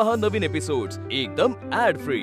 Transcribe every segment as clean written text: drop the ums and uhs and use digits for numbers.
पहा नवीन एपिसोड्स एकदम add free.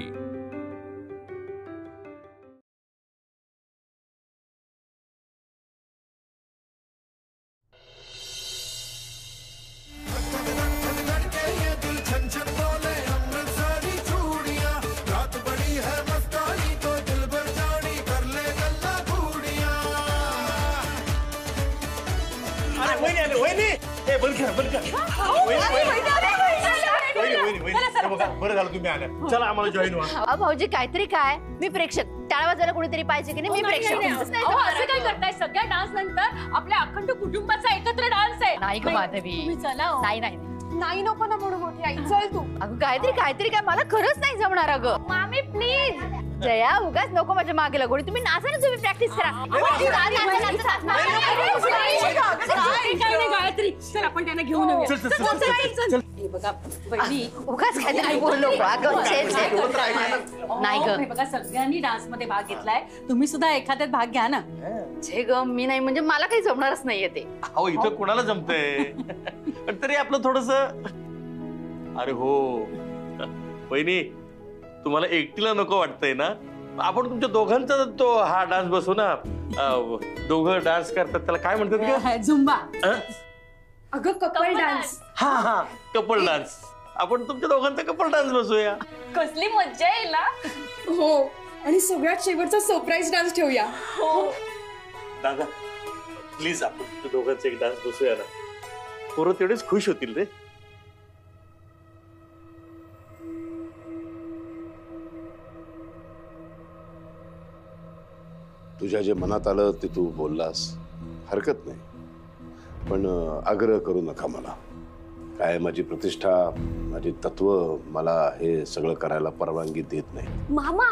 बरं झालं तुम्ही आल्या, चला आम्हाला जॉईन व्हा। भाऊजी काहीतरी काय, मी प्रेक्षक, टाळा वाजायला कोणीतरी पाहिजे की नाही, मी प्रेक्षक। असं काय करताय? सगळ्या डान्स नंतर आपल्या अखंड कुटुंबाचा एकत्र डान्स आहे। नाही ग माधवी, तुम्ही चला। नाही नाही नाही नको ना म्हणू मोठी आई, चल तू। अगं काहीतरी काय, मला खरंच नाही जमणार अगं। मामी प्लीज, जया उगाच नको माझ्या मागे लागून, तुम्ही नाचा ना, तुम्ही प्रॅक्टिस करा। गायत्री चल आपण त्यांना घेऊन येऊया। बघा बहिणी, उगाच काहीतरी बोललो नाही ग। बघा सगळ्यांनी डान्स मध्ये भाग घेतलाय, तुम्ही सुद्धा एखाद्यात भाग घ्या ना। छे ग, मी नाही, म्हणजे मला काही जमणारच नाहीये ते। अहो इथं कोणाला जमतंय, पण तरी आपलं थोडस। अरे हो बहिणी, तुम्हाला एकटीला नको वाटतंय ना, आपण तुमच्या दोघांचा तो हा डान्स बसू ना। दोघं डान्स करतात, त्याला काय म्हणतात? झुंबा। अगं कपल डान्स। हा हा, कपल डान्स। आपण तुमच्या दोघांचा कपल डान्स बसूया। कसली मज्जा येईल ना। हो, आणि सगळ्यात शेवटचा सरप्राईज डान्स ठेवूया। हो दादा प्लीज, आपण तुमच्या दोघांचा एक डान्स बसूया ना, पोरं तेवढेच खुश होतील रे। तुझ्या जे मनात आलं ते तू बोललास, हरकत नाही, पण आग्रह करू नका मला। काय माझी प्रतिष्ठा, माझी तत्व मला हे सगळं करायला परवानगी देत नाही। मामा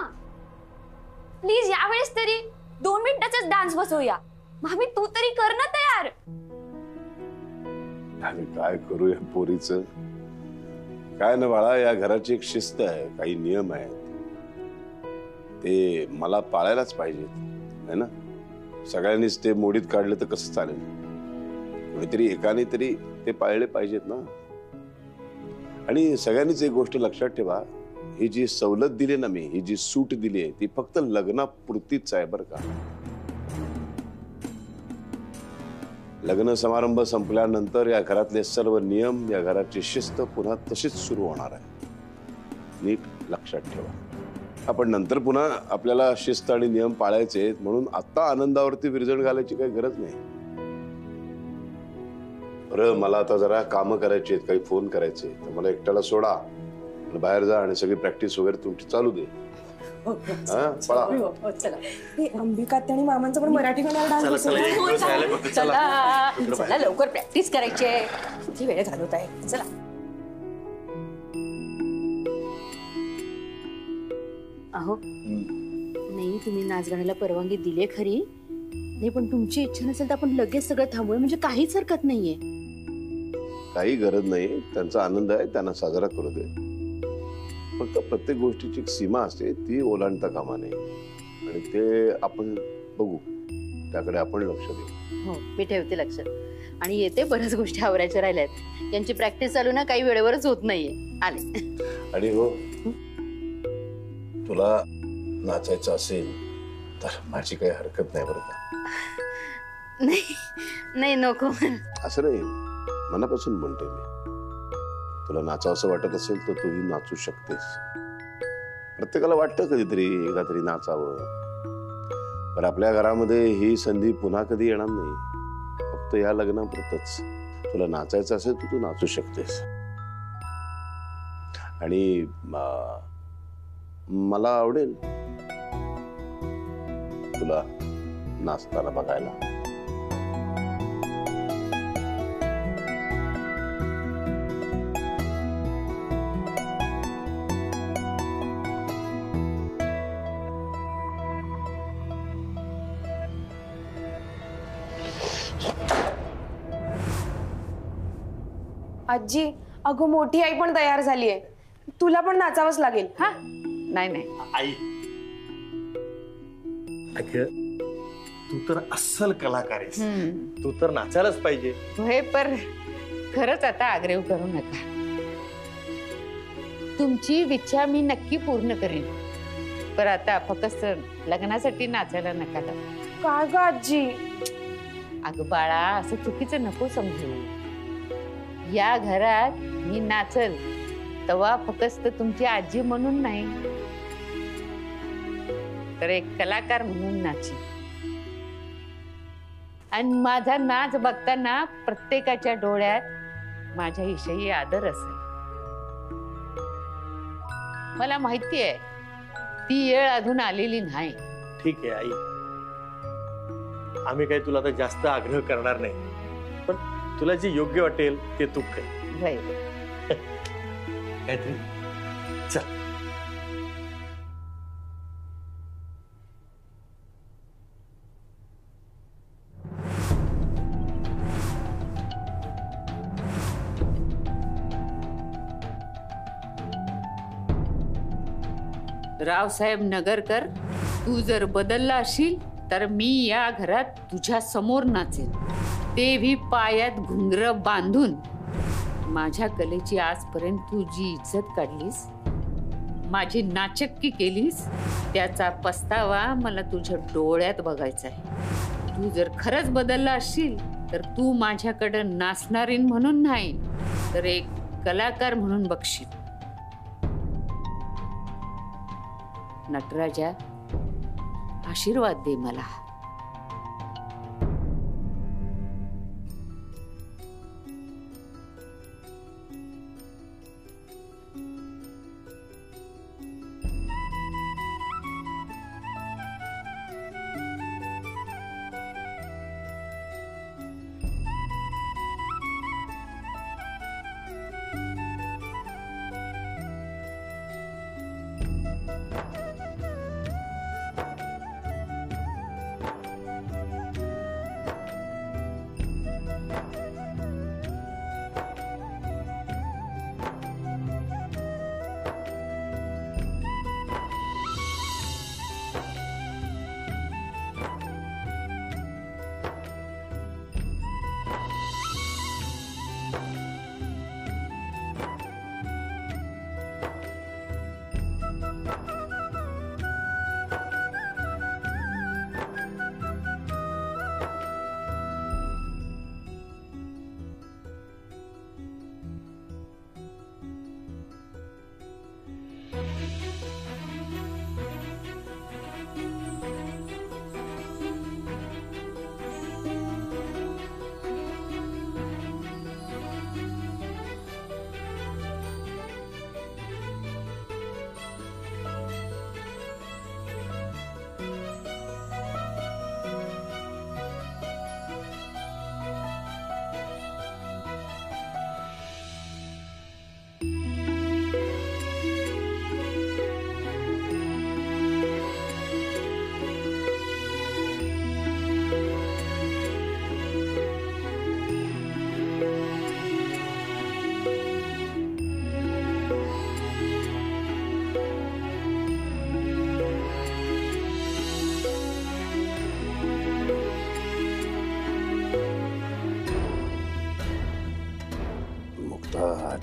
प्लीज यावेळेस तरी 2 मिनिटाचाच डान्स बसवूया। मामी तू तरी कर ना तयार। आम्ही काय करू या पोरीचं? काय ना बाळा, या घराची एक शिस्त आहे, काही नियम आहेत, ते मला पाळायलाच पाहिजेत, है ना? सगळ्यांनीच ते मोडीत काढले तर कसं चालेल? कोणीतरी एकाने तरी ते पाळले पाहिजेत ना। आणि सगळ्यांनीच एक गोष्ट लक्षात ठेवा, ही जी सवलत दिली ना मी, ही जी सूट दिली आहे, ती फक्त लग्नापुरतीच आहे बरं का। लग्न समारंभ संपल्यानंतर या घरातले सर्व नियम, या घराची शिस्त पुन्हा तशीच सुरू होणार आहे, नीट लक्षात ठेवा। आपण नंतर पुन्हा आपल्याला शिस्त आणि नियम पाळायचे, म्हणून आता आनंदावरती विरजण घालायची काही गरज नाही। बरं, मला आता जरा कामं करायची आहेत, काही फोन करायचे, तर मला एकट्याला सोडा, बाहेर जा आणि सगळी प्रॅक्टिस वगैरे तुमची चालू दे। अंबिका आणि मामांचा पण मराठी गाण्यावर डान्स। चला लवकर प्रॅक्टिस करायची आहे, किती वेळ घालवत आहे, चला। अहो नाही, तुम्ही नाच गाण्याला परवानगी दिली खरी नाही, पण तुमची इच्छा नसेल तर आपण लगेच सगळं थांबवूया, म्हणजे काहीच हरकत नाहीये। काही गरज नाही, त्यांचा आनंद आहे, त्यांना साजरा करू दे। फक्त प्रत्येक गोष्टीची एक सीमा असते, ती ओलांडता कामा नये, आणि ते आपण बघू, त्याकडे आपण लक्ष देऊ। हो, मी ठेवते लक्ष, आणि येते, बऱ्याच गोष्टी आवरायच्या राहिल्यात, यांची प्रॅक्टिस चालू ना, काही वेळेवरच होत नाहीये, आले। आणि हो, तुला नाचायचं असेल तर माझी काही हरकत नाही बरं का। नाही नको, असं नाही, मनापासून म्हणते मी, तुला नाचावंसं वाटत असेल तर तूही नाचू शकतेस। प्रत्येकाला वाटतं कधीतरी एकदा तरी नाचावं, पण आपल्या घरामध्ये ही संधी पुन्हा कधी येणार नाही, फक्त या लग्नापुरतच। तुला नाचायचं असेल तर तू नाचू शकतेस, आणि मला आवडेल तुला नाचताना बघायला। आजी, अगं मोठी आई पण तयार झालीये, तुला पण नाचावंच लागेल। हा नाही आई, तू तर अस्सल कलाकार आहेस, तू तर नाचायलाच पाहिजे। हे पर खरंच आता आग्रह करू नका। तुमची इच्छा मी नक्की पूर्ण करीन. पर आता फक्त लग्नासाठी नाचायला नका लावू. काय ग आजी? अगं बाळा, असं चुकीचं नको समजू. या घरात मी नाचल तेव्हा फक्त तुमची आजी म्हणून नाही, तर एक कलाकार म्हणून नाची. आणि माझा नाच बघताना प्रत्येकाच्या डोळ्यात माझ्याविषयी आदर असेल. मला माहिती आहे ती वेळ अजून आलेली नाही. ठीक आहे आई, आम्ही काही तुला आता जास्त आग्रह करणार नाही, पण तुला जे योग्य वाटेल ते तू कर. राईट. काहीतरी चल. रावसाहेब नगरकर, तू जर बदलला असशील तर मी या घरात तुझ्या समोर नाचेन, ते भी पायात घुंगर बांधून. माझ्या कलेची आजपर्यंत तू जी इज्जत काढलीस, माझी नाचक्की केलीस, त्याचा पस्तावा मला तुझ्या डोळ्यात बघायचा आहे. तू जर खरंच बदलला असशील तर तू माझ्याकडे नाचणारीन म्हणून नाही, तर एक कलाकार म्हणून बघशील. नटराजा, आशीर्वाद दे मला.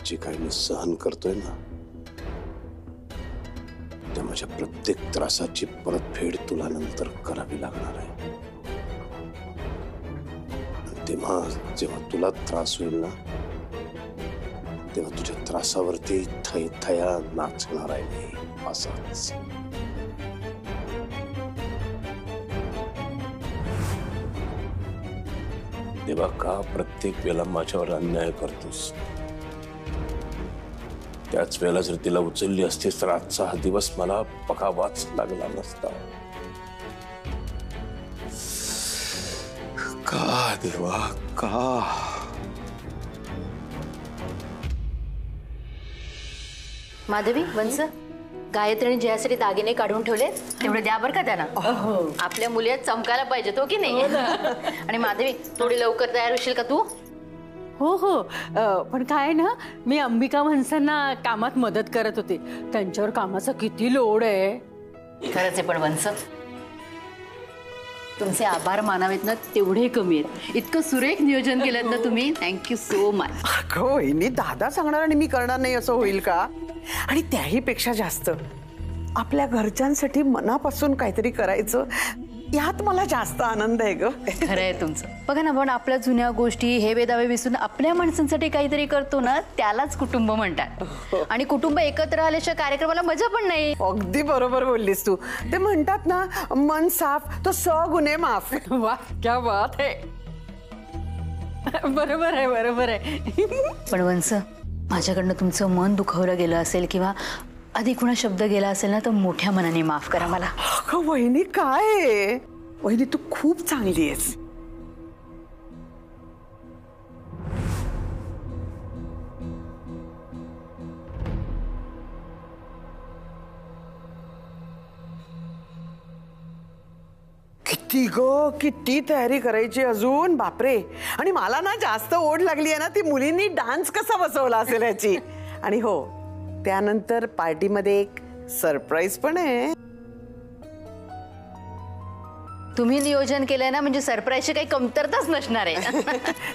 जे काही मी सहन करतोय ना, त्या माझ्या प्रत्येक त्रासाची परतफेड तुला नंतर करावी लागणार आहे. तेव्हा जेव्हा तुला त्रास होईल ना, तेव्हा तुझ्या त्रासावरती थैथया नाचणार आहे मी असाच. तेव्हा का प्रत्येक वेळेला माझ्यावर अन्याय करतोस? त्याच वेळेला जर तिला उचलली असतीस तर आजचा हा दिवस मला बघावाच लागला नसता. का देवा का? माधवी, वंस, गायत्रीने जयासाठी दागिने काढून ठेवले, तेवढे द्या बरं का त्यांना. आपल्या मुली चमकायला पाहिजे तो की नाही. आणि माधवी, थोडी लवकर तयार होशील का तू? हो हो, पण काय ना, मी अंबिका वंसांना कामात मदत करत होते. त्यांच्यावर कामाचा किती लोड आहे. खरंच आहे. पण वंस, तुमचे आभार मानावेत ना तेवढे कमी आहेत. इतकं सुरेख नियोजन केलं ना तुम्ही. Thank you so much. अगं वहिनी, दादा सांगणार आणि मी करणार नाही असं होईल का? आणि त्याही पेक्षा जास्त आपल्या घरच्यांसाठी मनापासून काहीतरी करायचं, यात मला जास्त आनंद आहे ग. खरं आहे तुमचं. बघा ना, पण आपल्या जुन्या गोष्टी हे बेदावे विसरून आपल्या माणसांसाठी काहीतरी करतो ना, त्यालाच कुटुंब म्हणतात. आणि कुटुंब एकत्र आल्याच्या कार्यक्रमाला मजा पण नाही. अगदी बरोबर बोललीस तू. ते म्हणतात ना, मन साफ तो 100 गुन्हे माफ. वा, क्या बात आहे. बरोबर आहे, बरोबर आहे. पण वंस, माझ्याकडनं तुमचं मन दुखावलं गेलं असेल किंवा अधिक कुणा शब्द गेला असेल ना, तर मोठ्या मनाने माफ करा मला. अगं वहिनी, काय आहे? वहिनी तू खूप चांगली आहेस. किती तयारी करायची अजून, बापरे. आणि मला ना जास्त ओढ लागली आहे ना, ती मुलींनी डान्स कसा बसवला असेल याची. आणि हो, त्यानंतर पार्टीमध्ये एक सरप्राईज पण आहे. तुम्ही नियोजन केलंय ना, म्हणजे सरप्राईजची काही कमतरताच नसणार आहे.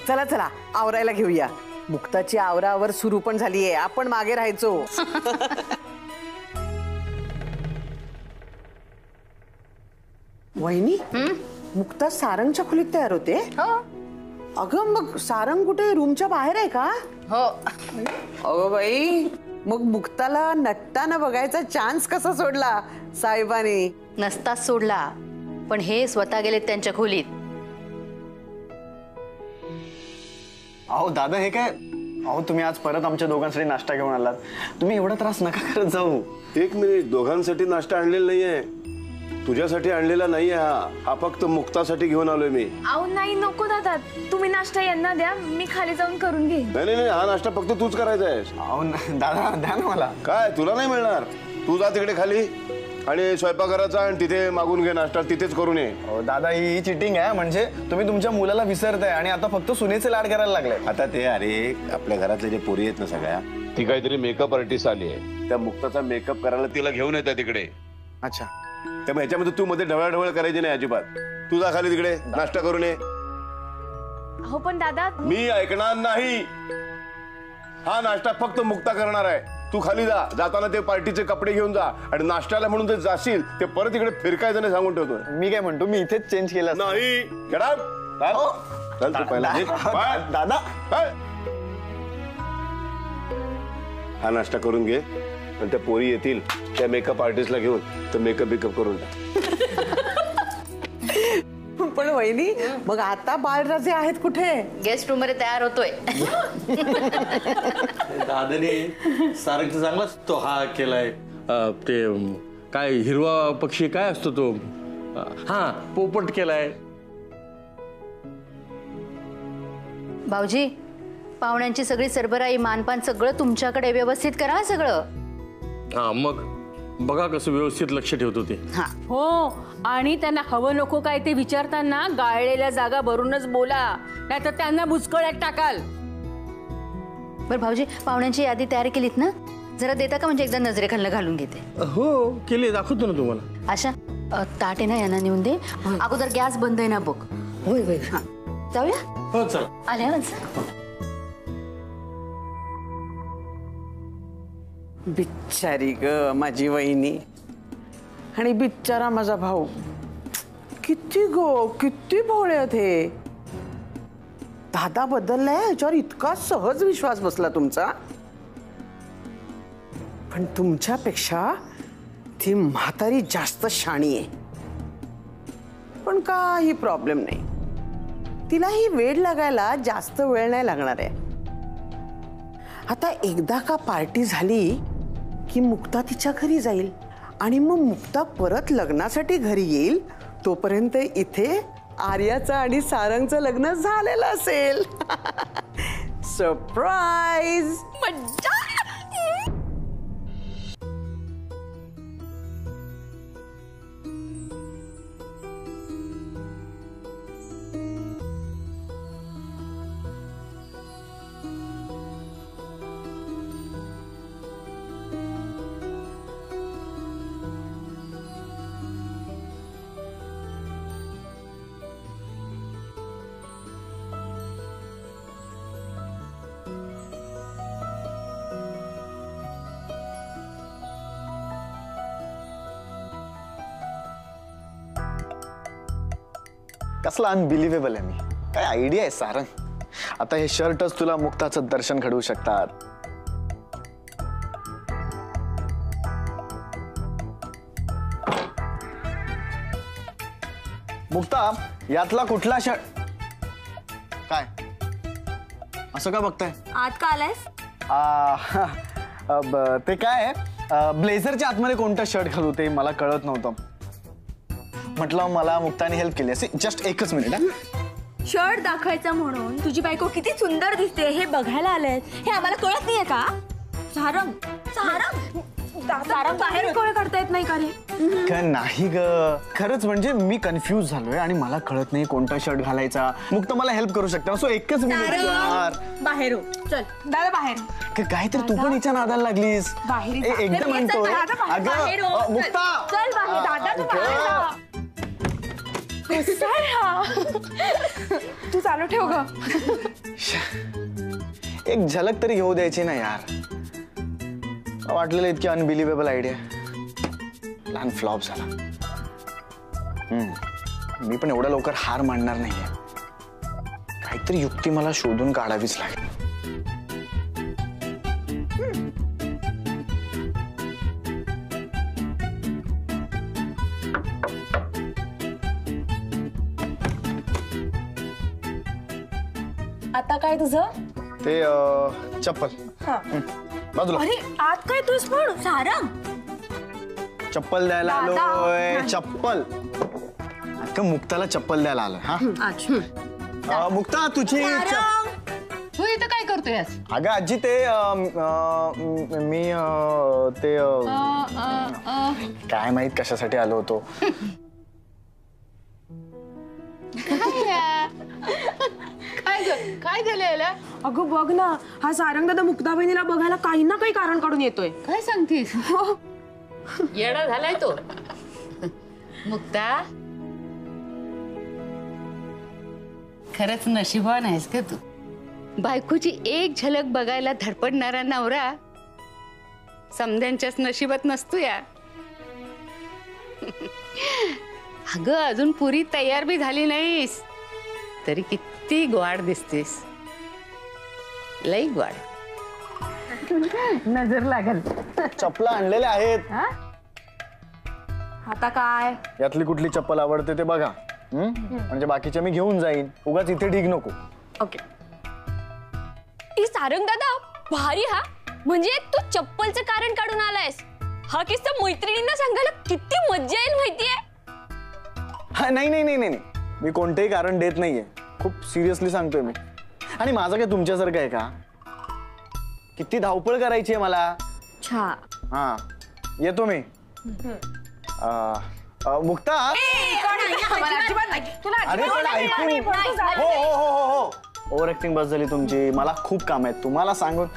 चला चला, आवरायला घेऊया. मुक्ताची आवरावर सुरू पण झालीये, आपण मागे राहायचो. वहिनी, मुक्ता सारंगच्या खोलीत तयार होते. हो अगं मग सारंग कुठे, रूमच्या बाहेर आहे का? हो. अगं बाई, मग मुक्ताला नटताना बघायचा चान्स कसा सोडला साहेबांनी? नसताच सोडला, पण हे स्वतः गेलेत त्यांच्या खोलीत. अहो दादा, हे काय? अहो तुम्ही आज परत आमच्या दोघांसाठी नाश्ता घेऊन आलात. तुम्ही एवढा त्रास नका करत जाऊ. एक मिनिट, दोघांसाठी नाश्ता आणलेला नाहीये, तुझ्यासाठी आणलेला नाहीये. हा फक्त मुक्तासाठी घेऊन आलोय मी. अहो नाही, नको दादा, तुम्ही नाश्ता यांना द्या, मी खाली जाऊन करून घेईन. नाही नाही, हा नाश्ता फक्त तूच करायचा आहे. अहो दादा, द्या ना मला. काय, तुला नाही मिळणार? तू जा तिकडे खाली आणि स्वयंपाकघराचा आणि तिथे मागून घे नाश्ता, तिथेच करून ये. अहो दादा, ही चिटिंग आहे. म्हणजे तुम्ही तुमच्या मुलाला विसरताय आणि आता फक्त सुनेचे लाड करायला लागले. आता ते, अरे आपल्या घरातले जे पोरी आहेत ना सगळ्या, ती काहीतरी मेकअप आर्टिस्ट आली आहे, त्या मुक्ताचा मेकअप करायला तिला घेऊन येतात तिकडे. अच्छा, त्यामुळे ह्याच्यामध्ये तू मध्ये ढवळाढवळ करायची नाही अजिबात. तू जा खाली तिकडे नाश्ता करून ये. हो पण दादा, मी ऐकणार नाही. हा नाश्ता फक्त मुक्ता करणार आहे. तू खाली जा, जाताना ते पार्टीचे कपडे घेऊन जा आणि नाश्त्याला म्हणून ते जाशील ते परत इकडे फिरकायचं नाही सांगून ठेवतो. मी काय म्हणतो, मी इथेच चेंज केलं नाही. चल तू पहिला दादा. हा नाश्ता करून घे आणि त्या पोरी येतील त्या मेकअप आर्टिस्टला घेऊन तर मेकअप बिकअप करून टाक. पण वहिनी, मग आता बाळराजे आहेत कुठे? गेस्ट रूम मध्ये तयार होतोय. दादाने सारंगचा चांगलाच तो हा केलाय. ते काय हिरवा पक्षी काय असतो तो, हा पोपट केलाय. भाऊजी, पाहुण्यांची सगळी सरबराई, मानपान सगळं तुमच्याकडे व्यवस्थित करा सगळं. हा मग बघा कसं व्यवस्थित लक्ष ठेवतो ते. हो, आणि त्यांना हवं नको काय ते विचारताना गाळलेल्या जागा भरूनच बोला, नाहीतर त्यांना बुचकळ्यात टाकाल. बरं भाऊजी, पाहुण्यांची यादी तयार केलीत ना? जरा देता का, म्हणजे एकदा नजरेखालनं घालून घेते. हो केली, दाखवतो ना तुम्हाला. अशा ताट आहे ना, यांना नेऊन दे. अगोदर गॅस बंद आहे ना बघ. होय होय. हा, जाऊया. हो चला. आल्या बिचारी ग माझी वहिनी, आणि बिचारा माझा भाऊ. किती भोळ्यात हे. दादा बदललाय याच्यावर इतका सहज विश्वास बसला तुमचा. पण तुमच्यापेक्षा ती म्हातारी जास्त शाणी आहे. पण काही प्रॉब्लेम नाही, तिलाही वेळ लागायला जास्त वेळ नाही लागणार आहे. आता एकदा का पार्टी झाली की मुक्ता तिच्या घरी जाईल आणि मग मुक्ता परत लग्नासाठी घरी येईल. तोपर्यंत इथे आर्याचं आणि सारंगचं लग्न झालेलं असेल. सरप्राईज. मज्जा. कसला अनबिलिव्हेबल आहे मी. काय आयडिया आहे सारंग. आता हे शर्टच तुला मुक्ताचं दर्शन घडवू शकतात. मुक्ता, यातला कुठला शर्ट? काय असं का बघताय? आत का आलायस? ते काय आहे, ब्लेझरच्या आतमध्ये कोणतं शर्ट घालू ते मला कळत नव्हतं. म्हटलं मला मुक्ताने हेल्प केली असे. जस्ट एकच मिनिट. शर्ट दाखवायचा म्हणून तुझी बायको किती सुंदर दिसते हे बघायला आलंय, हे आम्हाला कळत नाहीये का? सारंग, सारंग, सारंग बाहेर कोण करता येत नाही का रे? नाही ग, खरंच म्हणजे मी कन्फ्यूज झालोय आणि मला कळत नाही कोणता शर्ट घालायचा. मुक्त मला हेल्प करू शकता. सो एकच मिनिट यार. बाहेर हो, चल दादा बाहेर. काहीतरी तू पण हिच्या नादाला लागलीस. बाहेर एकदम म्हणतो अगं मुक्ता, चल बाहेर. दादा तू बाहेर जा. तू चालू ठेव ग. एक झलक तरी घेऊ द्यायची ना यार. वाटलेलं इतकी अनबिलिव्हेबल आयडिया, प्लॅन फ्लॉप झाला. मी पण एवढ्या लवकर हार मानणार नाहीये. काहीतरी युक्ती मला शोधून काढावीच लागेल. आता काय तुझं? ते चप्पल बाजूला. अरे आत काय तूच पण सारंग? चप्पल द्यायला आलोय. चप्पल अगं मुक्ताला चप्पल द्यायला आलोय. हा मुक्ता तुझी तू इथं काय करतोय? अगं आजी ते मी ते काय माहित कशासाठी आलो होतो. काय झालं? अगं बघ ना, हा सारंग दादा मुक्ता बहिणीला बघायला काही ना काही कारण काढून येतोय. काय सांगतीस? येडा झालाय तो. मुक्ता खरंच नशिबान आहेस का तू. बायकोची एक झलक बघायला धडपडणारा नवरा समध्यांच्याच नशिबात नसतो या. अगं अजून पुरी तयार बी झाली नाहीस तरी किती ग्वाड दिसतेस. लई ग्वाड. नजर लागल. चप्पला आणलेल्या आहेत. आता काय? यातली कुठली चप्पल आवडते ते बघा. म्हणजे बाकीच्या मी घेऊन जाईन. उगाच इथे ढीग नको. ओके. ई सारंग दादा भारी. हा म्हणजे तू चप्पलचं कारण काढून आलायस. हा किस्सा मैत्रिणींना सांगायला किती मज्जा येईल माहितीये. नाही नाही नाही नाही, मी कोणतेही कारण देत नाहीये. खूप सिरियसली सांगतोय मी. आणि माझं काय तुमच्यासारखं आहे का? किती धावपळ करायची आहे मला. हा येतो मी. मुक्ता अरे पण ऐकून. हो हो हो हो हो, ओव्हर ऍक्टिंग बस झाली तुमची. मला खूप काम आहेत तुम्हाला सांगून.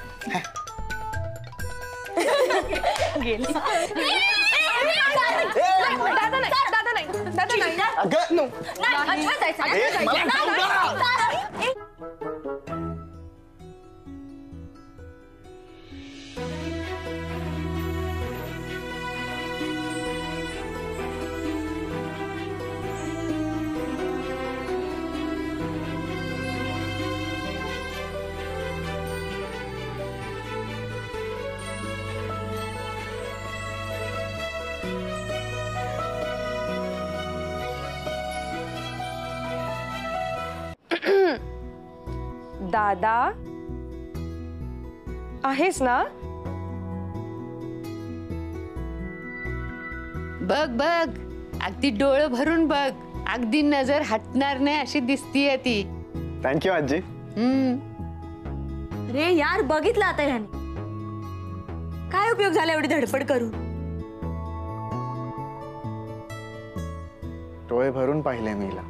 दादा आहेस ना? बघ बघ, अगदी डोळं भरून बघ. अगदी नजर हटणार नाही अशी दिसतीये ती. थँक्यू आजी. अरे यार बघितलं आता ह्याने. काय उपयोग झाला एवढी धडपड करून? डोळे भरून पाहिले मी हिला.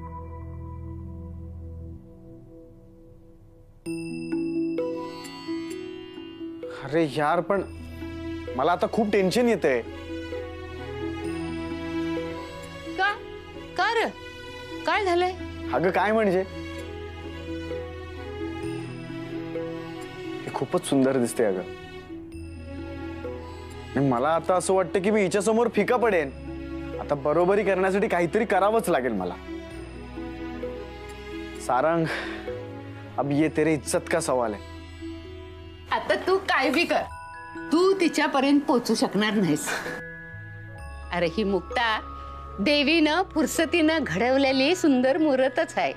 अरे यार पण मला आता खूप टेन्शन येते. का? का रे? काय झालंय? अगं काय म्हणजे, हे खूपच सुंदर दिसते अगं. मला आता असं वाटतं की मी हिच्या समोर फिका पडेन. आता बरोबरी करण्यासाठी काहीतरी करावंच लागेल मला. सारंग, अब ये तेरे इज्जत का सवाल है. आता तू काय बी कर, तू तिच्यापर्यंत पोहोचू शकणार नाहीस. अरे ही मुक्ता देवीनं फुरसतीनं घडवलेली सुंदर मूर्तच आहे.